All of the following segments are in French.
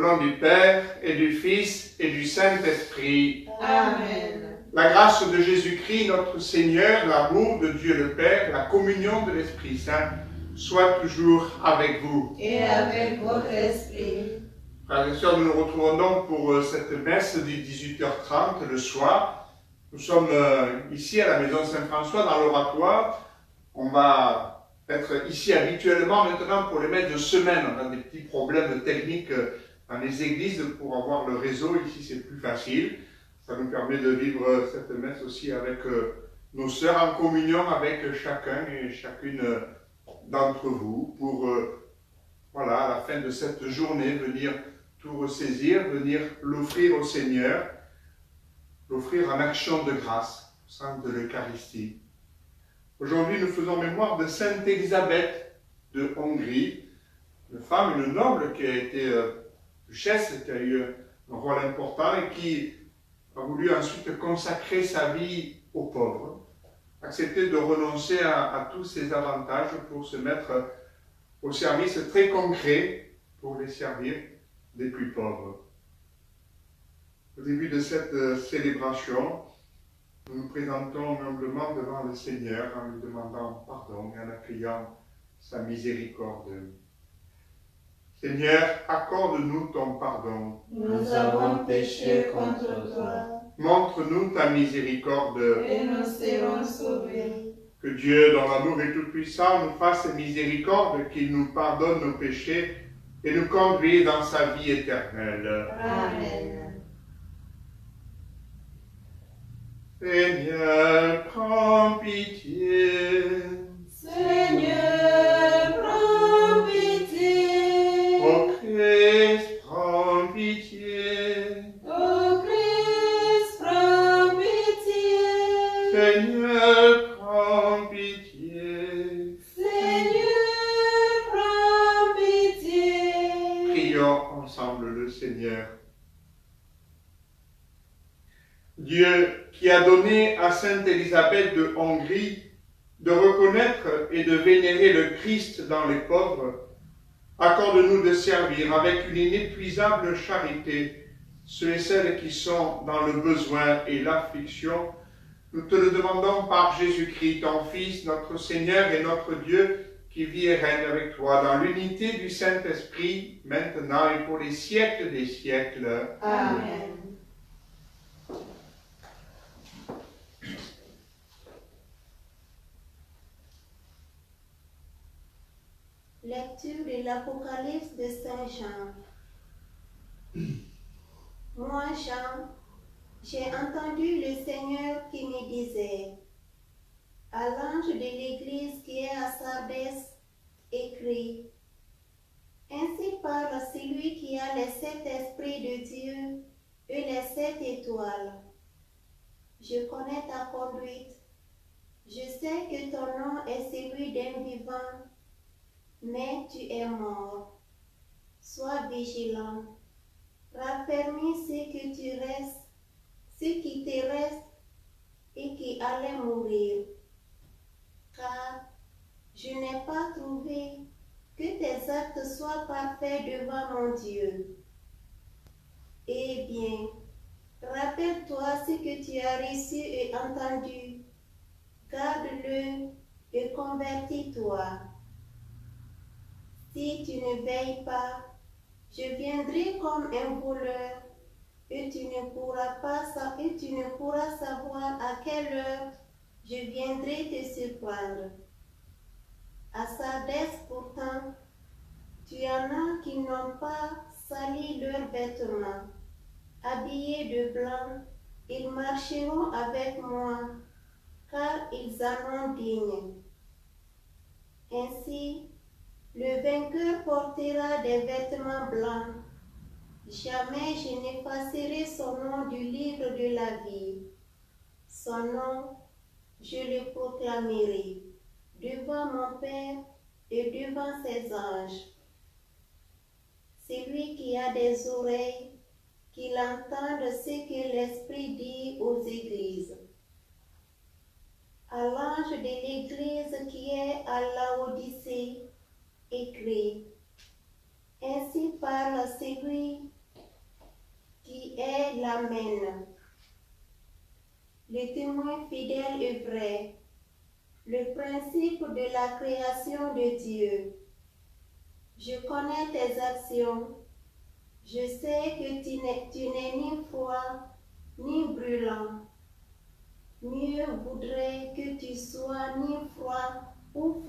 nom du Père et du Fils et du Saint-Esprit. Amen. La grâce de Jésus-Christ, notre Seigneur, l'amour de Dieu le Père, la communion de l'Esprit Saint, soit toujours avec vous. Et avec votre esprit. Frères et sœurs, nous nous retrouvons donc pour cette messe de 18h30 le soir. Nous sommes ici à la Maison Saint-François, dans l'oratoire. On va être ici habituellement maintenant pour les messes de semaine. On a des petits problèmes techniques dans les églises pour avoir le réseau. Ici, c'est plus facile. Ça nous permet de vivre cette messe aussi avec nos sœurs, en communion avec chacun et chacune d'entre vous pour, voilà, à la fin de cette journée, venir tout ressaisir, venir l'offrir au Seigneur, l'offrir en action de grâce au sein de l'Eucharistie. Aujourd'hui, nous faisons mémoire de Sainte Élisabeth de Hongrie, une femme, une noble qui a été duchesse, qui a eu un rôle important et qui a voulu ensuite consacrer sa vie aux pauvres, accepter de renoncer à tous ses avantages pour se mettre au service très concret pour les servir des plus pauvres. Au début de cette célébration, nous nous présentons humblement devant le Seigneur en lui demandant pardon et en accueillant sa miséricorde. Seigneur, accorde-nous ton pardon. Nous avons péché contre toi. Montre-nous ta miséricorde. Et nous serons sauvés. Que Dieu, dont l'amour est tout-puissant, nous fasse miséricorde, qu'il nous pardonne nos péchés et nous conduise dans sa vie éternelle. Amen. Seigneur, prends pitié. Seigneur, prends pitié. Ô Christ, prends pitié. Ô Christ, prends pitié. Seigneur, prends pitié. Seigneur, prends pitié. Prions ensemble le Seigneur. Dieu qui a donné à Sainte Élisabeth de Hongrie de reconnaître et de vénérer le Christ dans les pauvres, accorde-nous de servir avec une inépuisable charité ceux et celles qui sont dans le besoin et l'affliction. Nous te le demandons par Jésus-Christ, ton Fils, notre Seigneur et notre Dieu, qui vit et règne avec toi dans l'unité du Saint-Esprit, maintenant et pour les siècles des siècles. Amen. Lecture de l'Apocalypse de Saint Jean. Moi, Jean, j'ai entendu le Seigneur qui me disait: à l'ange de l'église qui est à Sardès, écrit: ainsi parle celui qui a les 7 esprits de Dieu et les 7 étoiles. Je connais ta conduite. Je sais que ton nom est celui d'un vivant, mais tu es mort. Sois vigilant. Raffermis ce qui te reste et qui allait mourir. Car je n'ai pas trouvé que tes actes soient parfaits devant mon Dieu. Eh bien, rappelle-toi ce que tu as reçu et entendu. Garde-le et convertis-toi. Si tu ne veilles pas, je viendrai comme un voleur et tu ne pourras savoir à quelle heure je viendrai te surprendre. À Sardès pourtant, tu en as qui n'ont pas sali leurs vêtements. Habillés de blanc, ils marcheront avec moi, car ils en ont digne. Ainsi, le vainqueur portera des vêtements blancs. Jamais je n'effacerai son nom du livre de la vie. Son nom, je le proclamerai devant mon Père et devant ses anges. Celui qui a des oreilles, qu'il entende ce que l'Esprit dit aux églises. À l'ange de l'église qui est à Laodicée, écrit: ainsi parle celui l'Amen. Le témoin fidèle et vrai, le principe de la création de Dieu. Je connais tes actions. Je sais que tu n'es ni froid ni brûlant. Mieux voudrait que tu sois ni froid ou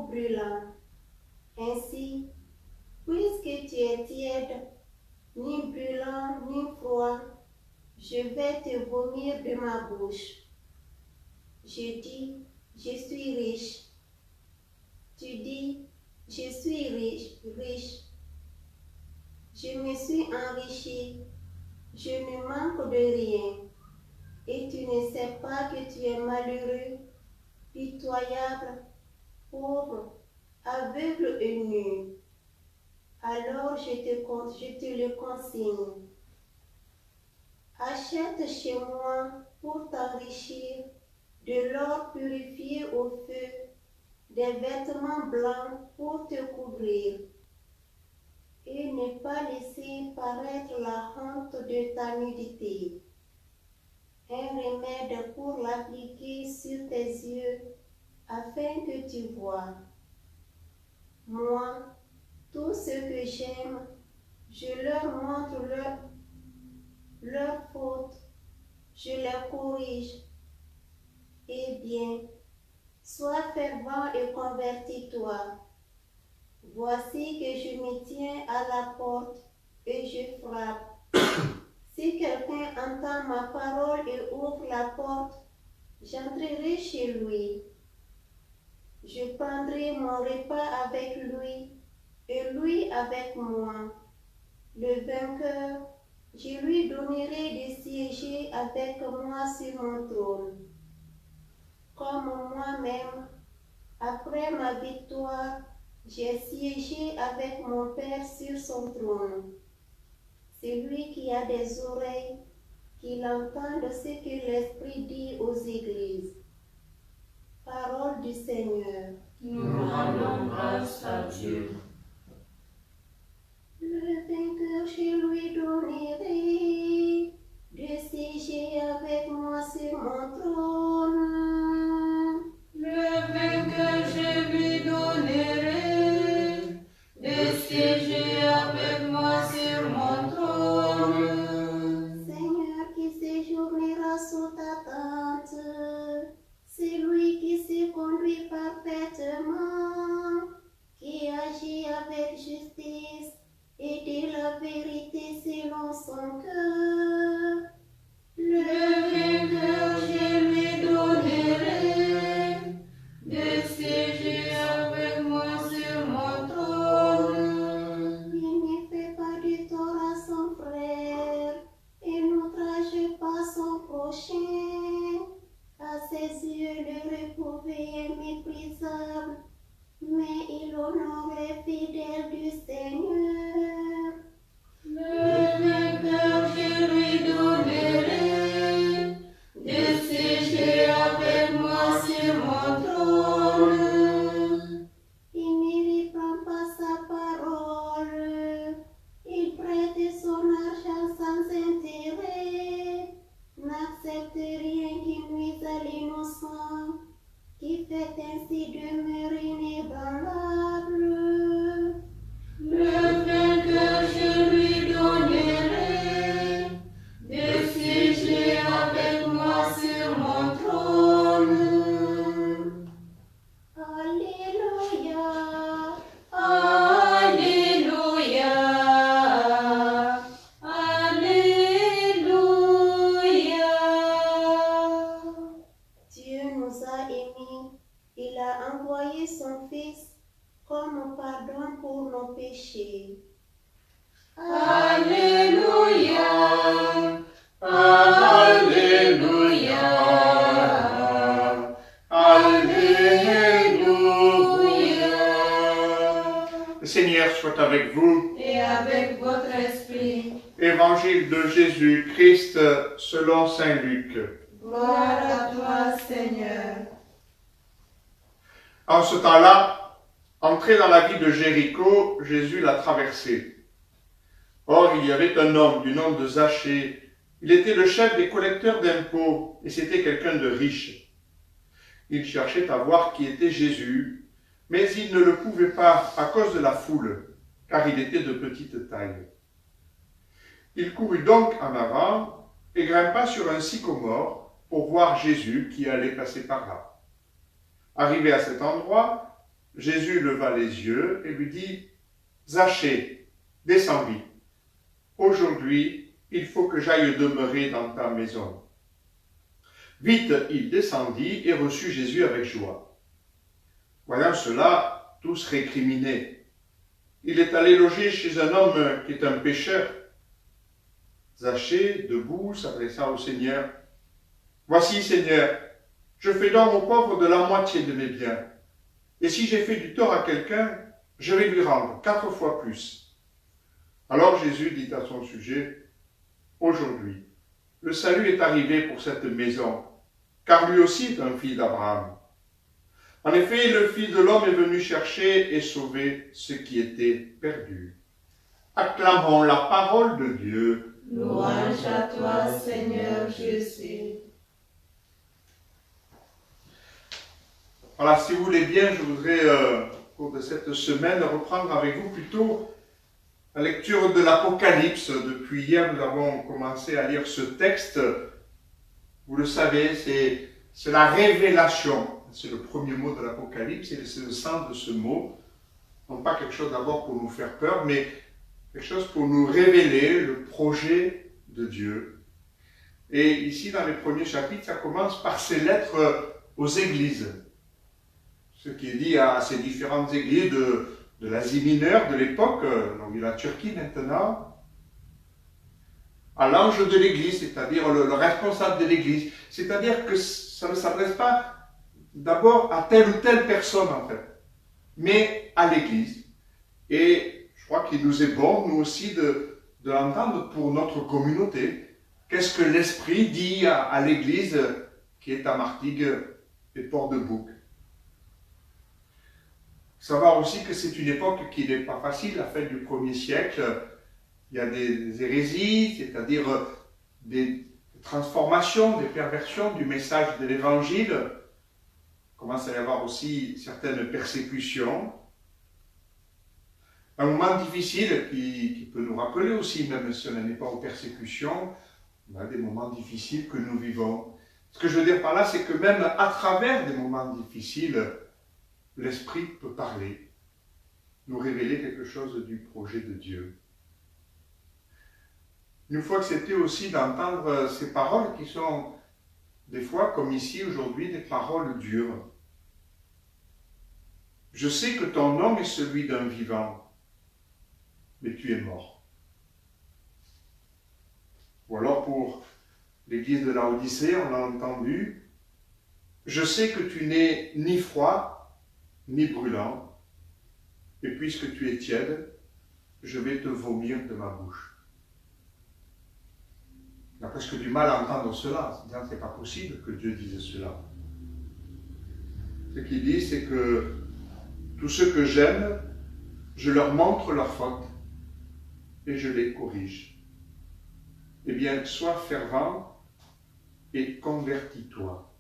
brûlant. Ainsi, puisque tu es tiède, ni brûlant ni froid, je vais te vomir de ma bouche. Je dis, je suis riche. Tu dis, je suis riche. Je me suis enrichi. Je ne manque de rien. Et tu ne sais pas que tu es malheureux, pitoyable, pauvre, aveugle et nu. Alors je te le consigne. Achète chez moi pour t'enrichir de l'or purifié au feu, des vêtements blancs pour te couvrir, et ne pas laisser paraître la honte de ta nudité. Un remède pour l'appliquer sur tes yeux, afin que tu vois. Moi, tous ceux que j'aime, je leur montre leur faute, je les corrige. Eh bien, sois fervent et convertis-toi. Voici que je me tiens à la porte et je frappe. Si quelqu'un entend ma parole et ouvre la porte, j'entrerai chez lui. Je prendrai mon repas avec lui et lui avec moi. Le vainqueur, je lui donnerai de siéger avec moi sur mon trône. Comme moi-même, après ma victoire, j'ai siégé avec mon Père sur son trône. Celui qui a des oreilles, qu'il entende ce que l'Esprit dit aux églises. Parole du Seigneur. Nous rendons grâce à Dieu. Le vainqueur, je lui donnerai de siéger avec moi sur mon trône. Le vainqueur, je lui donnerai de siéger avec moi sur mon trône. Seigneur qui séjournera sous ta tente, c'est lui qui se conduit parfaitement, qui agit avec justice et de la vérité selon son cœur. Le vainqueur, je lui donnerai de siéger avec moi sur mon trône. Il ne fait pas du tort à son frère et n'outrage pas son prochain. À ses yeux, le réprouvé est méprisable, mais il honore les fidèles du Seigneur. Le vainqueur, je lui donnerai de siéger avec moi sur mon trône. Il ne reprend pas sa parole, il prête son argent sans intérêt, n'accepte rien qui nuise à l'innocent, qui fait ainsi demeurer inébranlable. Le vainqueur, je lui donnerai de siéger avec moi sur mon trône. Alléluia, Alléluia, Alléluia. Dieu nous a aimés, il a envoyé son Fils comme pardon pour nos péchés. Alléluia, Alléluia, Alléluia. Le Seigneur soit avec vous. Et avec votre esprit. Évangile de Jésus-Christ selon saint Luc. Gloire à toi, Seigneur. En ce temps-là, entré dans la ville de Jéricho, Jésus l'a traversée. Or, il y avait un homme du nom de Zachée. Il était le chef des collecteurs d'impôts et c'était quelqu'un de riche. Il cherchait à voir qui était Jésus, mais il ne le pouvait pas à cause de la foule, car il était de petite taille. Il courut donc en avant et grimpa sur un sycomore pour voir Jésus qui allait passer par là. Arrivé à cet endroit, Jésus leva les yeux et lui dit « Zachée, descends vite. Aujourd'hui, il faut que j'aille demeurer dans ta maison. » Vite, il descendit et reçut Jésus avec joie. Voyant cela, tous récriminaient. Il est allé loger chez un homme qui est un pécheur. Zachée, debout, s'adressa au Seigneur. « Voici, Seigneur, je fais don aux pauvres de la moitié de mes biens. Et si j'ai fait du tort à quelqu'un, je vais lui rendre 4 fois plus. » Alors Jésus dit à son sujet, « Aujourd'hui, le salut est arrivé pour cette maison, car lui aussi est un fils d'Abraham. En effet, le Fils de l'homme est venu chercher et sauver ce qui était perdu. » Acclamons la parole de Dieu. Louange à toi, Seigneur Jésus. Voilà, si vous voulez bien, je voudrais, au cours de cette semaine, reprendre avec vous plutôt la lecture de l'Apocalypse. Depuis hier, nous avons commencé à lire ce texte. Vous le savez, c'est la révélation. C'est le premier mot de l'Apocalypse et c'est le sens de ce mot. Non pas quelque chose d'abord pour nous faire peur, mais quelque chose pour nous révéler le projet de Dieu. Et ici, dans les premiers chapitres, ça commence par ces lettres aux églises. Ce qui est dit à ces différentes églises de l'Asie mineure de l'époque, donc de la Turquie maintenant, à l'ange de l'église, c'est-à-dire le responsable de l'église. C'est-à-dire que ça ne s'adresse pas d'abord à telle ou telle personne en fait, mais à l'église. Et je crois qu'il nous est bon, nous aussi, de l'entendre pour notre communauté. Qu'est-ce que l'Esprit dit à l'église qui est à Martigues et Port-de-Bouc. Savoir aussi que c'est une époque qui n'est pas facile, la fin du 1er siècle. Il y a des hérésies, c'est-à-dire des transformations, des perversions du message de l'Évangile. Il commence à y avoir aussi certaines persécutions. Un moment difficile qui peut nous rappeler aussi, même si on n'est pas aux persécutions, on a des moments difficiles que nous vivons. Ce que je veux dire par là, c'est que même à travers des moments difficiles, l'Esprit peut parler, nous révéler quelque chose du projet de Dieu. Il faut accepter aussi d'entendre ces paroles qui sont, des fois, comme ici aujourd'hui, des paroles dures. Je sais que ton nom est celui d'un vivant, mais tu es mort. Ou alors pour l'église de Laodicée, on l'a entendu, je sais que tu n'es ni froid, ni brûlant, et puisque tu es tiède, je vais te vomir de ma bouche. On a presque du mal à entendre cela, c'est-à-dire que ce n'est pas possible que Dieu dise cela. Ce qu'il dit, c'est que tous ceux que j'aime, je leur montre leurs fautes et je les corrige. Eh bien, sois fervent et convertis-toi.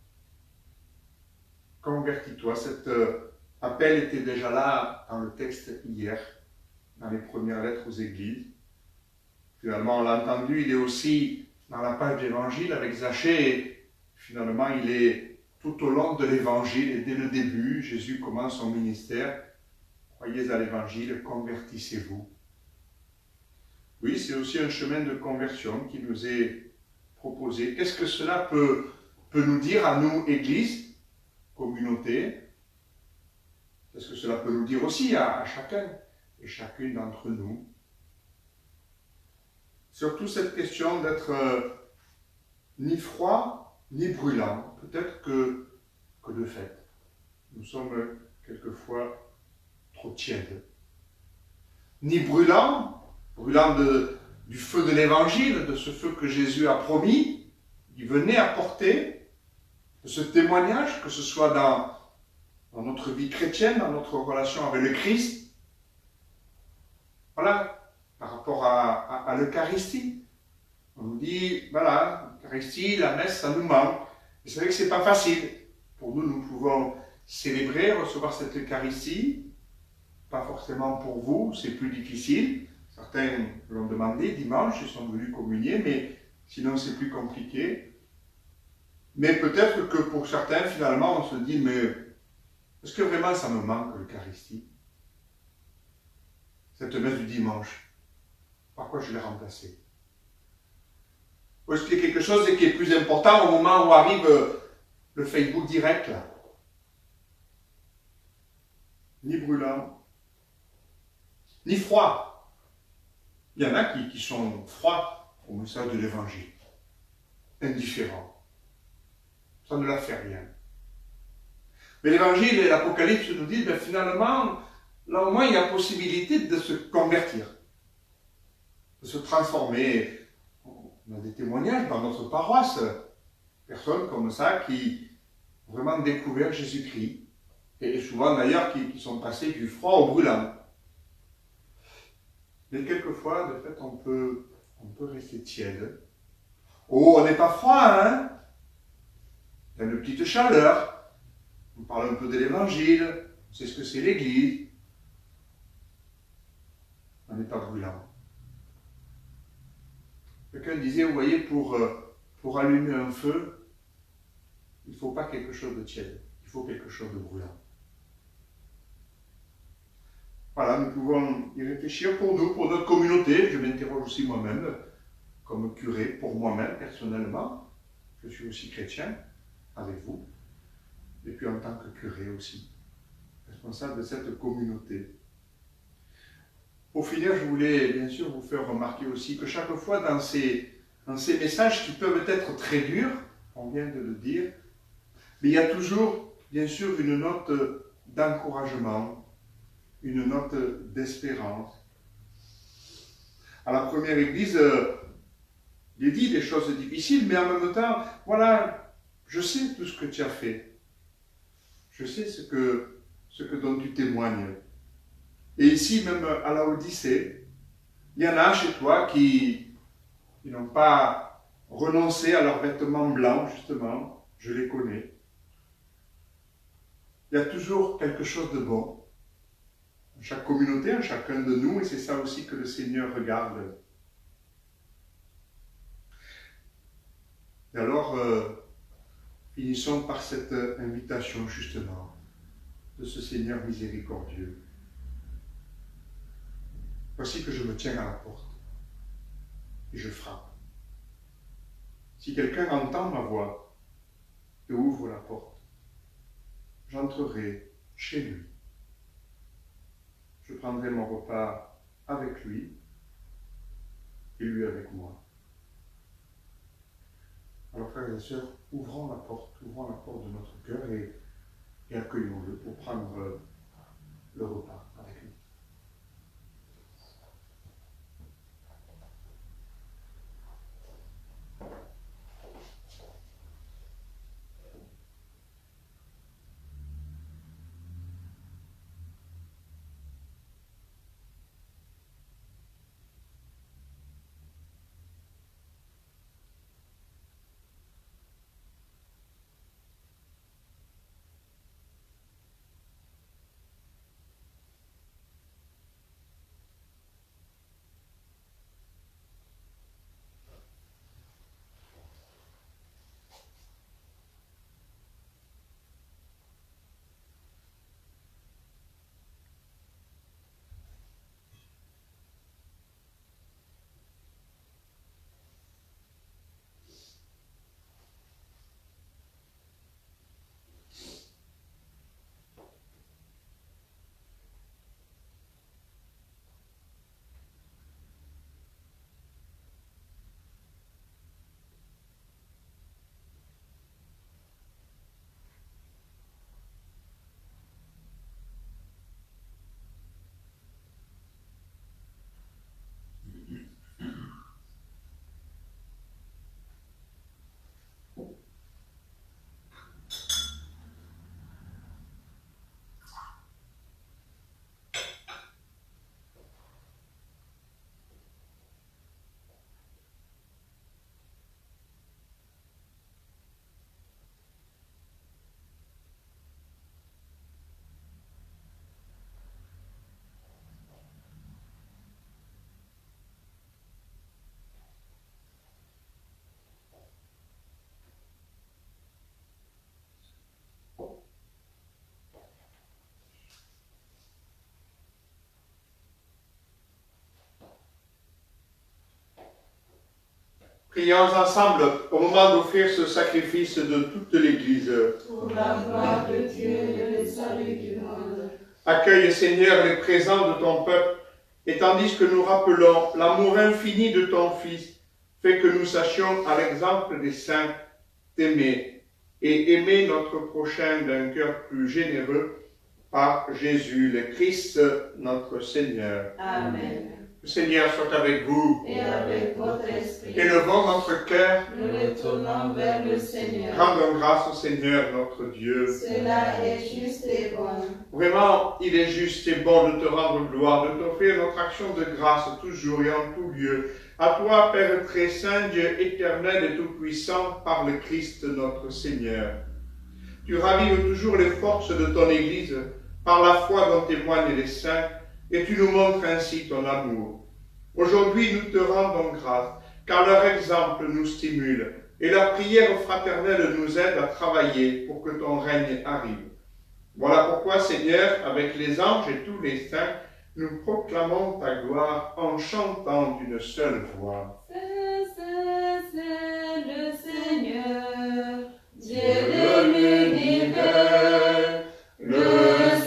Convertis-toi. Cet appel était déjà là dans le texte hier, dans les premières lettres aux églises. Finalement, on l'a entendu, il est aussi dans la page d'évangile avec Zachée, et finalement, il est tout au long de l'évangile, et dès le début, Jésus commence son ministère. Croyez à l'évangile, convertissez-vous. Oui, c'est aussi un chemin de conversion qui nous est proposé. Qu'est-ce que cela peut nous dire à nous, Église, communauté? Qu'est-ce que cela peut nous dire aussi à chacun et chacune d'entre nous? Surtout cette question d'être ni froid, ni brûlant. Peut-être que de fait, nous sommes quelquefois trop tièdes. Ni brûlant du feu de l'évangile, de ce feu que Jésus a promis, il venait apporter, de ce témoignage, que ce soit dans notre vie chrétienne, dans notre relation avec le Christ. Voilà, par rapport rapport à l'Eucharistie. On nous dit, voilà, l'Eucharistie, la messe, ça nous manque. Et c'est vrai que c'est pas facile. Pour nous, nous pouvons célébrer, recevoir cette Eucharistie. Pas forcément pour vous, c'est plus difficile. Certains l'ont demandé dimanche, ils sont venus communier, mais sinon c'est plus compliqué. Mais peut-être que pour certains, finalement, on se dit, mais est-ce que vraiment ça me manque l'Eucharistie? Cette messe du dimanche, par quoi je l'ai remplacée? Ou est-ce qu'il y a quelque chose qui est plus important au moment où arrive le Facebook direct là? Ni brûlant, ni froid. Il y en a qui sont froids au message de l'Évangile, indifférents. Ça ne leur fait rien. Mais l'Évangile et l'Apocalypse nous disent, ben finalement, là au moins il y a possibilité de se convertir, de se transformer. On a des témoignages dans notre paroisse, personnes comme ça qui ont vraiment découvert Jésus-Christ, et souvent d'ailleurs qui sont passés du froid au brûlant. Mais quelquefois, de fait, on peut rester tiède. Oh, on n'est pas froid, hein? Il y a une petite chaleur. On parle un peu de l'Évangile, on sait ce que c'est l'Église. On n'est pas brûlant. Quelqu'un disait, vous voyez, pour allumer un feu, il ne faut pas quelque chose de tiède, il faut quelque chose de brûlant. Voilà, nous pouvons y réfléchir pour nous, pour notre communauté. Je m'interroge aussi moi-même, comme curé, pour moi-même, personnellement. Je suis aussi chrétien, avec vous, et puis en tant que curé aussi, responsable de cette communauté. Pour finir, je voulais bien sûr vous faire remarquer aussi que chaque fois dans ces messages qui peuvent être très durs, on vient de le dire, mais il y a toujours bien sûr une note d'encouragement, une note d'espérance. À la première église, il est dit des choses difficiles, mais en même temps, voilà, je sais tout ce que tu as fait. Je sais ce dont tu témoignes. Et ici, même à la Odyssée, il y en a chez toi qui n'ont pas renoncé à leurs vêtements blancs, justement. Je les connais. Il y a toujours quelque chose de bon. En chaque communauté, en chacun de nous, et c'est ça aussi que le Seigneur regarde. Et alors, finissons par cette invitation, justement, de ce Seigneur miséricordieux. Voici que je me tiens à la porte et je frappe. Si quelqu'un entend ma voix et ouvre la porte, j'entrerai chez lui. Je prendrai mon repas avec lui et lui avec moi. Alors frères et sœurs, ouvrons la porte de notre cœur et accueillons-le pour prendre le repas avec lui. Prions ensemble au moment d'offrir ce sacrifice de toute l'Église. Pour la gloire de Dieu et le salut du monde. Accueille, Seigneur, les présents de ton peuple, et tandis que nous rappelons l'amour infini de ton Fils, fais que nous sachions, à l'exemple des saints, t'aimer et aimer notre prochain d'un cœur plus généreux par Jésus, le Christ, notre Seigneur. Amen. Le Seigneur soit avec vous. Et avec votre esprit, Élevons notre cœur. nous le tournons vers le Seigneur. Rendons grâce au Seigneur notre Dieu. Cela est juste et bon. Vraiment, il est juste et bon de te rendre gloire, de t'offrir notre action de grâce toujours et en tout lieu. À toi, Père très saint, Dieu éternel et tout-puissant, par le Christ notre Seigneur. Tu ravives toujours les forces de ton Église par la foi dont témoignent les saints, et tu nous montres ainsi ton amour. Aujourd'hui, nous te rendons grâce, car leur exemple nous stimule, et leur prière fraternelle nous aide à travailler pour que ton règne arrive. Voilà pourquoi, Seigneur, avec les anges et tous les saints, nous proclamons ta gloire en chantant d'une seule voix. C'est le Seigneur, Dieu de l'univers. Le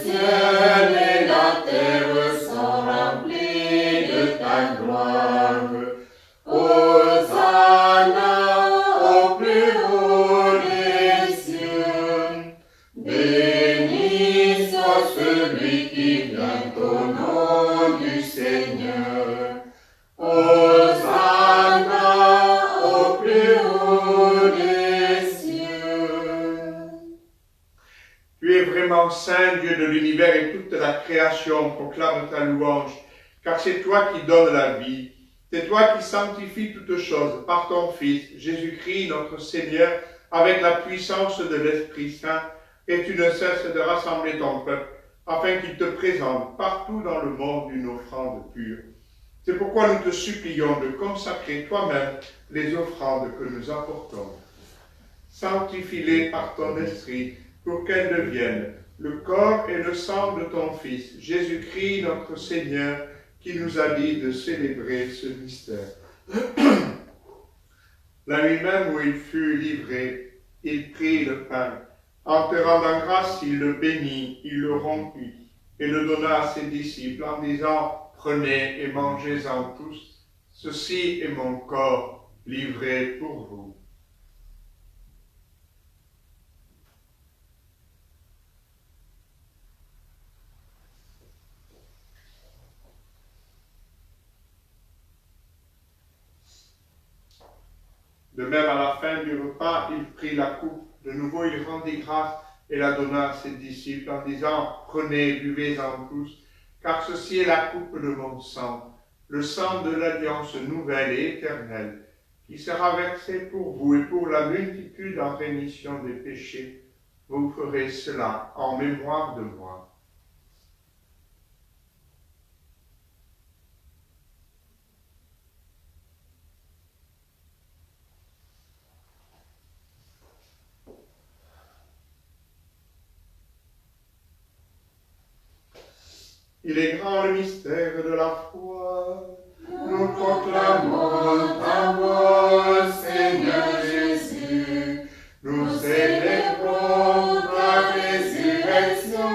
ciel et la terre sont remplis de ta gloire. Hosanna au plus haut des cieux. Béni soit celui qui vient au nom du Seigneur. Hosanna au plus haut des cieux. Tu es vraiment saint, Dieu de l'univers, et toute la création proclame ta louange, car c'est toi qui donnes la vie. C'est toi qui sanctifies toutes choses par ton Fils, Jésus-Christ, notre Seigneur, avec la puissance de l'Esprit Saint, et tu ne cesses de rassembler ton peuple, afin qu'il te présente partout dans le monde une offrande pure. C'est pourquoi nous te supplions de consacrer toi-même les offrandes que nous apportons. Sanctifie-les par ton esprit, pour qu'elles deviennent le corps et le sang de ton Fils, Jésus-Christ notre Seigneur, qui nous a dit de célébrer ce mystère. La nuit même où il fut livré, il prit le pain. En te rendant grâce, il le bénit, il le rompit, et le donna à ses disciples en disant, « Prenez et mangez-en tous, ceci est mon corps livré pour vous. » De même, à la fin du repas, il prit la coupe. De nouveau, il rendit grâce et la donna à ses disciples en disant, « Prenez, buvez-en tous, car ceci est la coupe de mon sang, le sang de l'alliance nouvelle et éternelle, qui sera versé pour vous et pour la multitude en rémission des péchés. Vous ferez cela en mémoire de moi. » Il est grand le mystère de la foi. Nous proclamons ta mort, Seigneur Jésus. Nous célébrons ta résurrection.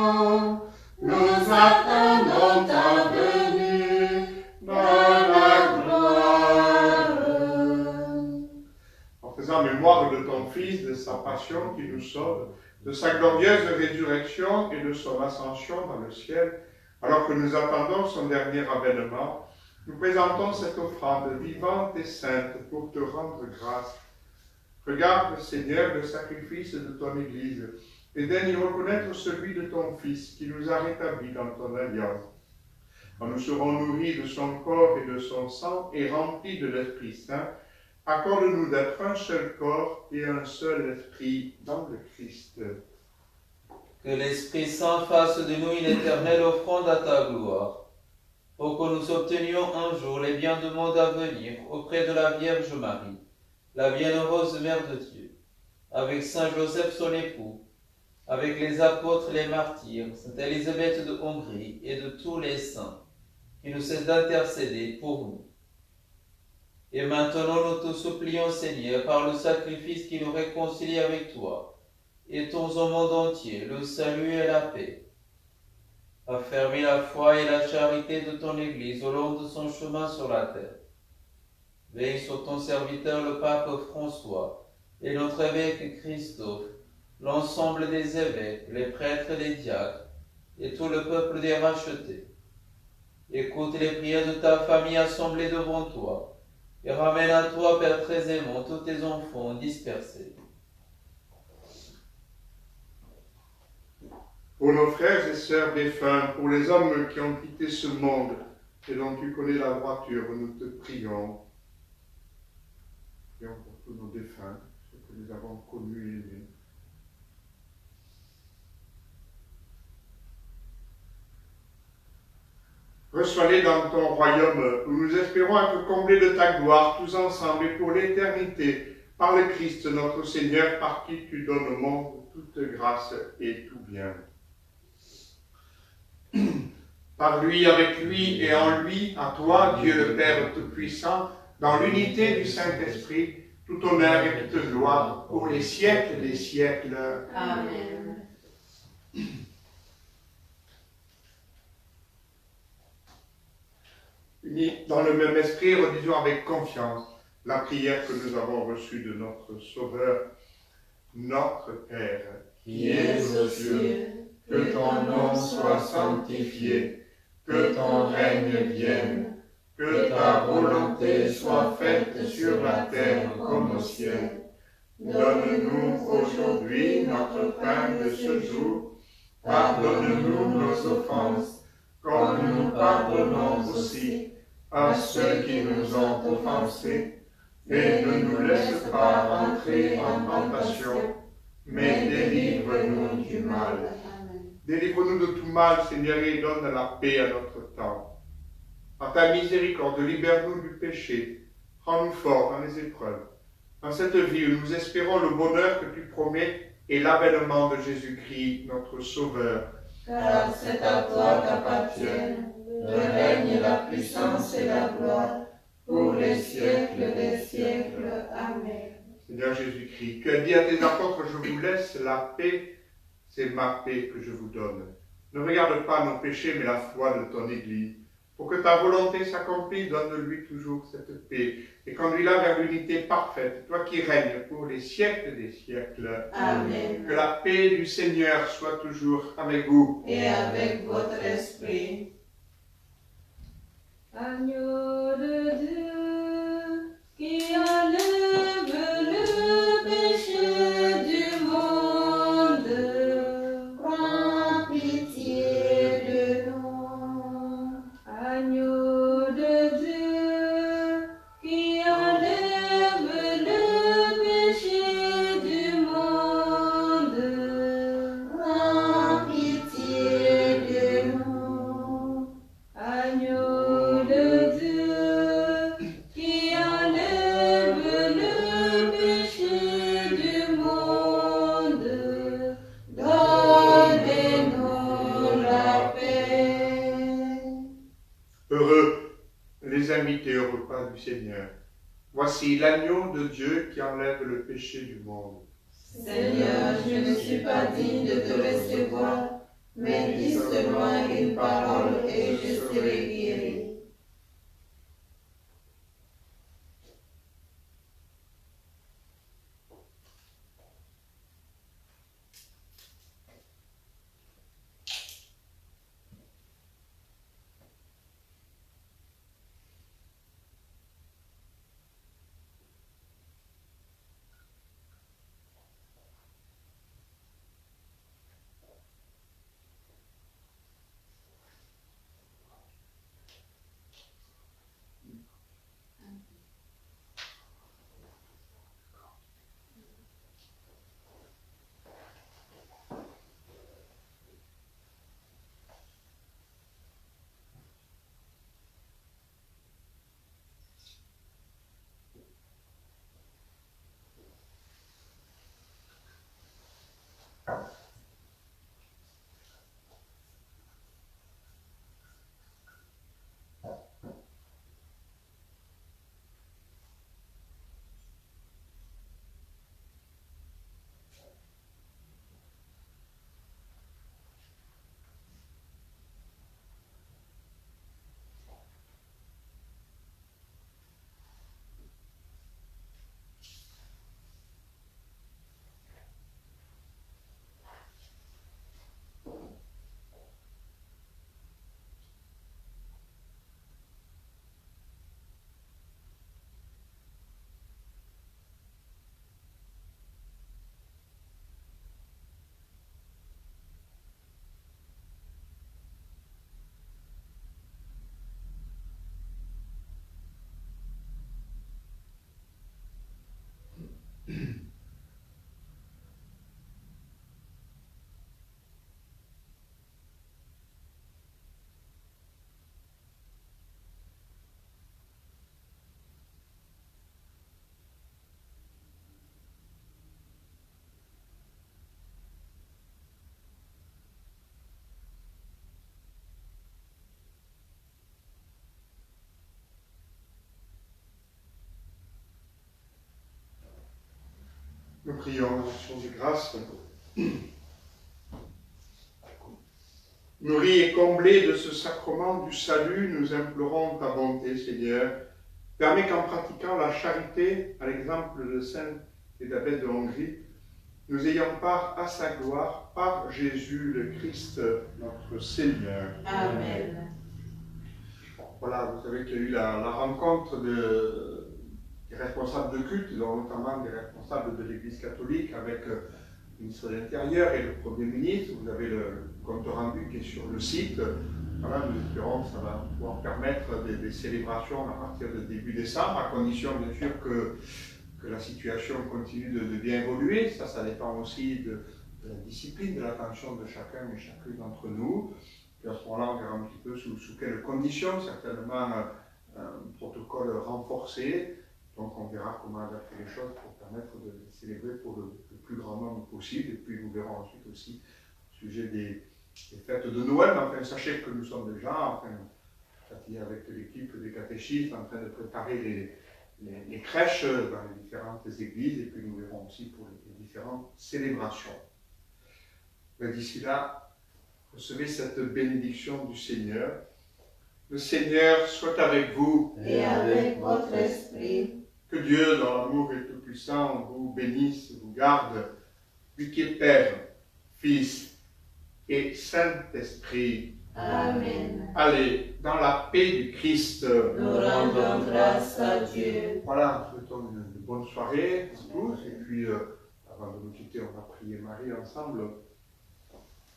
Nous attendons ta venue dans la gloire. En faisant mémoire de ton Fils, de sa passion qui nous sauve, de sa glorieuse résurrection et de son ascension dans le ciel, alors que nous attendons son dernier avènement, nous présentons cette offrande vivante et sainte pour te rendre grâce. Regarde, Seigneur, le sacrifice de ton Église, et daigne y reconnaître celui de ton Fils qui nous a rétablis dans ton alliance. Quand nous serons nourris de son corps et de son sang et remplis de l'Esprit Saint, accorde-nous d'être un seul corps et un seul esprit dans le Christ. Que l'Esprit Saint fasse de nous une éternelle offrande à ta gloire, pour que nous obtenions un jour les biens du monde à venir auprès de la Vierge Marie, la bienheureuse Mère de Dieu, avec Saint Joseph son époux, avec les apôtres et les martyrs, Sainte Élisabeth de Hongrie et de tous les saints, qui nous cessent d'intercéder pour nous. Et maintenant nous te supplions, Seigneur, par le sacrifice qui nous réconcilie avec toi, étends au monde entier le salut et la paix. Affermis la foi et la charité de ton Église au long de son chemin sur la terre. Veille sur ton serviteur le pape François et notre évêque Christophe, l'ensemble des évêques, les prêtres et les diacres, et tout le peuple des rachetés. Écoute les prières de ta famille assemblée devant toi, et ramène à toi, Père très aimant, tous tes enfants dispersés. Pour nos frères et sœurs défunts, pour les hommes qui ont quitté ce monde et dont tu connais la droiture, nous te prions. Prions pour tous nos défunts, ceux que nous avons connus et aimés. Reçois-les dans ton royaume, où nous espérons être comblés de ta gloire, tous ensemble et pour l'éternité, par le Christ notre Seigneur, par qui tu donnes au monde toute grâce et tout bien. Par lui, avec lui et en lui, à toi, Dieu le Père Tout-Puissant, dans l'unité du Saint-Esprit, tout honneur et toute gloire pour les siècles des siècles. Amen. Unis dans le même esprit, redisons avec confiance la prière que nous avons reçue de notre Sauveur, notre Père, Qui es aux cieux, que ton nom soit sanctifié, que ton règne vienne, que ta volonté soit faite sur la terre comme au ciel. Donne-nous aujourd'hui notre pain de ce jour. Pardonne-nous nos offenses, comme nous pardonnons aussi à ceux qui nous ont offensés. Et ne nous laisse pas entrer en tentation, mais délivre-nous du mal. Délivre-nous de tout mal, Seigneur, et donne la paix à notre temps. Par ta miséricorde, libère-nous du péché, rends-nous forts dans les épreuves. Dans cette vie où nous espérons le bonheur que tu promets et l'avènement de Jésus-Christ, notre Sauveur. Car c'est à toi qu'appartiennent le règne, la puissance et la gloire, pour les siècles des siècles. Amen. Seigneur Jésus-Christ, tu as dit à tes apôtres, je vous laisse la paix, c'est ma paix que je vous donne. Ne regarde pas nos péchés, mais la foi de ton Église. Pour que ta volonté s'accomplisse, donne-lui toujours cette paix et conduis-la vers l'unité parfaite, toi qui règnes pour les siècles des siècles. Amen. Que la paix du Seigneur soit toujours avec vous. Et avec votre esprit. Agneau de Dieu, qui enlève le péché du monde, Prends pitié de nous. agneau de Dieu, qui enlève le péché du monde, Prends pitié de nous. agneau de Dieu, qui enlève le péché du monde, donnez-nous la paix. Heureux les invités au repas du Seigneur. Voici l'agneau de Dieu qui enlève le péché du monde. Seigneur, je ne suis pas digne de te recevoir, mais dis seulement une parole et je serai guéri. prions, action de grâce. Nourris et comblés de ce sacrement du salut, nous implorons ta bonté, Seigneur. Permets qu'en pratiquant la charité, à l'exemple de Sainte Élisabeth de Hongrie, nous ayons part à sa gloire par Jésus le Christ, notre Seigneur. Amen. Voilà, vous savez qu'il y a eu la rencontre des responsables de culte, dont notamment des responsables de l'Église catholique, avec le ministre de l'Intérieur et le Premier ministre. Vous avez le compte rendu qui est sur le site. Voilà, nous espérons que ça va pouvoir permettre des célébrations à partir de début décembre, à condition bien sûr que la situation continue de bien évoluer. Ça dépend aussi de la discipline, de l'attention de chacun et chacune d'entre nous. Et à ce moment-là, on verra un petit peu sous quelles conditions, certainement un protocole renforcé. Donc on verra comment adapter les choses pour permettre de célébrer pour le plus grand nombre possible. Et puis nous verrons ensuite aussi au sujet des fêtes de Noël. Mais enfin, sachez que nous sommes déjà, avec l'équipe des catéchistes, en train de préparer les crèches dans les différentes églises. Et puis nous verrons aussi pour les différentes célébrations. Mais d'ici là, recevez cette bénédiction du Seigneur. Le Seigneur soit avec vous. Et avec votre esprit. Que Dieu, dans l'amour et tout-puissant, vous bénisse, vous garde, lui qui est Père, Fils et Saint-Esprit. Amen. Allez, dans la paix du Christ. Nous rendons grâce à Dieu. Voilà, nous souhaitons une bonne soirée à tous. Et puis, avant de nous quitter, on va prier Marie ensemble.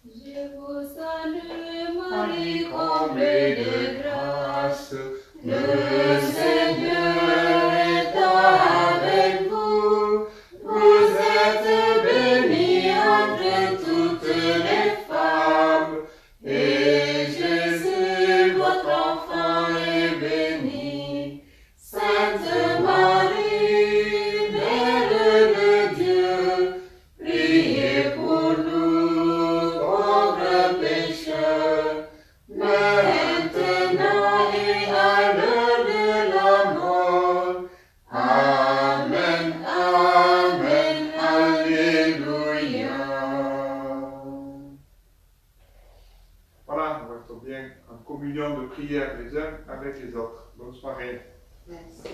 Je vous salue, Marie, comblée de grâce. Le Seigneur est avec vous. Vous êtes bénie entre toutes les femmes. Et Jésus, votre enfant, est béni. Sainte Marie, Mère de Dieu, priez pour nous, pauvres pécheurs, maintenant et à l'heure de la mort. Amen, Amen, Alléluia. Voilà, nous restons bien en communion de prière les uns avec les autres. Bonne soirée. Merci.